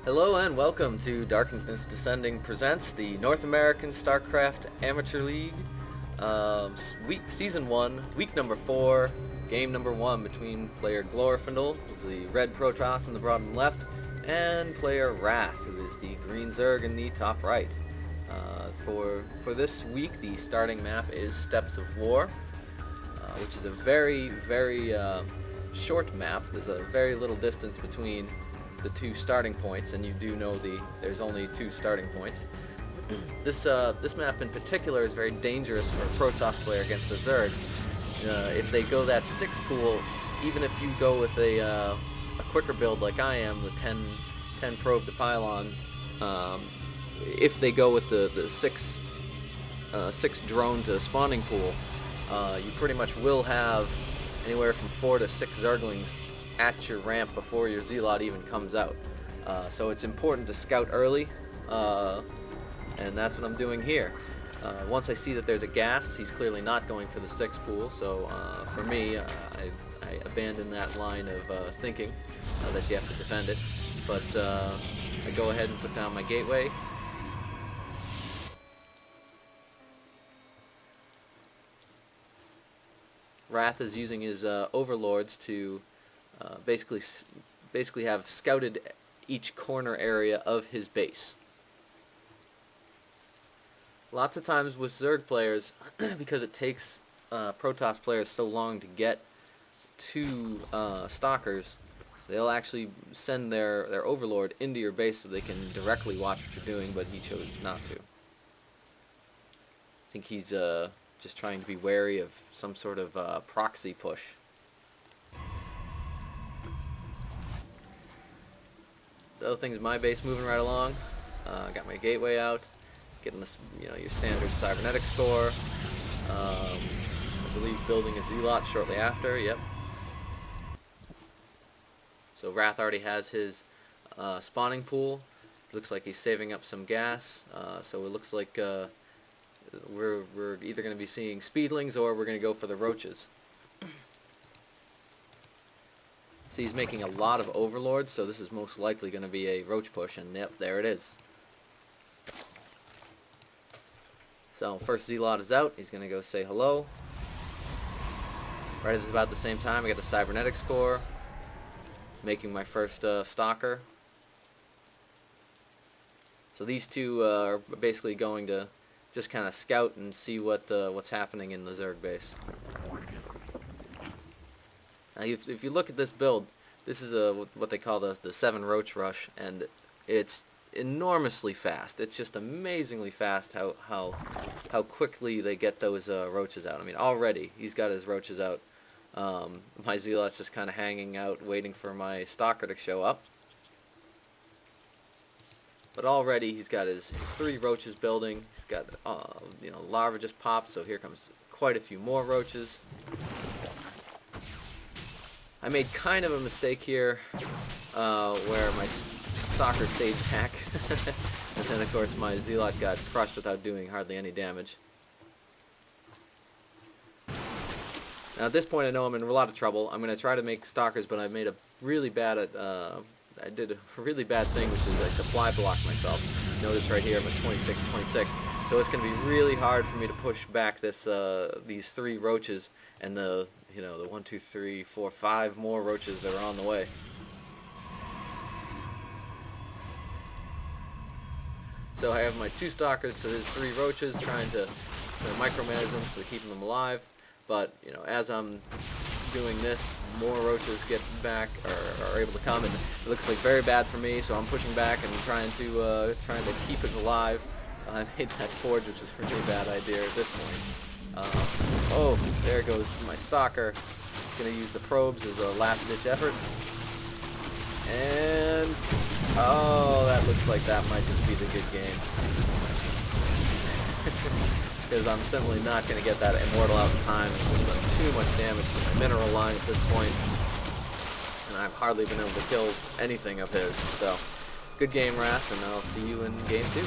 Hello and welcome to Darkness Descending presents the North American Starcraft Amateur League, Season 1, Week number 4, Game number 1 between player Glorfindel, who's the red Protoss in the bottom left, and player Wrath, who is the green Zerg in the top right. For this week, the starting map is Steppes of War, which is a very short map. There's a very little distance between the two starting points, and you do know there's only two starting points. This map in particular is very dangerous for a Protoss player against a Zerg. If they go that 6 pool, even if you go with a quicker build like I am, the 10 probe to pylon, if they go with the 6 drone to spawning pool, you pretty much will have anywhere from 4 to 6 Zerglings at your ramp before your Zealot even comes out. So it's important to scout early, and that's what I'm doing here. Once I see that there's a gas, he's clearly not going for the 6 pool, so for me, I abandon that line of thinking that you have to defend it. But I go ahead and put down my gateway. Wrath is using his overlords to basically have scouted each corner area of his base. Lots of times with Zerg players, because it takes Protoss players so long to get to Stalkers, they'll actually send their overlord into your base so they can directly watch what you're doing, but he chose not to. I think he's just trying to be wary of some sort of proxy push. So things in my base moving right along. Got my gateway out, getting this, your standard cybernetic score. I believe building a Zealot shortly after. Yep. So Wrath already has his spawning pool. Looks like he's saving up some gas. So it looks like we're either going to be seeing speedlings or we're going to go for the roaches. See, he's making a lot of overlords, so this is most likely going to be a roach push, and yep, there it is. So first Zealot is out. He's going to go say hello. Right at about the same time, I got the cybernetic score, making my first stalker. So these two are basically going to just kind of scout and see what's happening in the Zerg base. Now, if you look at this build, this is what they call the 7 roach rush, and it's enormously fast. It's just amazingly fast how quickly they get those roaches out. I mean, already he's got his roaches out. My Zealot's just kind of hanging out, waiting for my stalker to show up. But already he's got his 3 roaches building. He's got larva just popped, so here comes quite a few more roaches. I made kind of a mistake here, where my stalker stayed back, and then of course my Zealot got crushed without doing hardly any damage. Now at this point I know I'm in a lot of trouble. I'm going to try to make stalkers, but I made a really bad I did a really bad thing, which is I supply blocked myself. Notice right here I'm at 26. So it's going to be really hard for me to push back these 3 roaches and the 1, 2, 3, 4, 5 more roaches that are on the way. So I have my 2 stalkers to his 3 roaches, trying to micromanage them so keeping them alive. But as I'm doing this, more roaches get back or are able to come, and it looks like very bad for me. So I'm pushing back and trying to keep it alive. I made that forge, which is a really bad idea at this point. Oh, there goes my stalker. Going to use the probes as a last-ditch effort. And oh, that looks like that might just be the good game. Because I'm simply not going to get that immortal out in time. It's just done too much damage to my mineral line at this point, and I've hardly been able to kill anything of his. So, good game, Wrath, and I'll see you in game 2.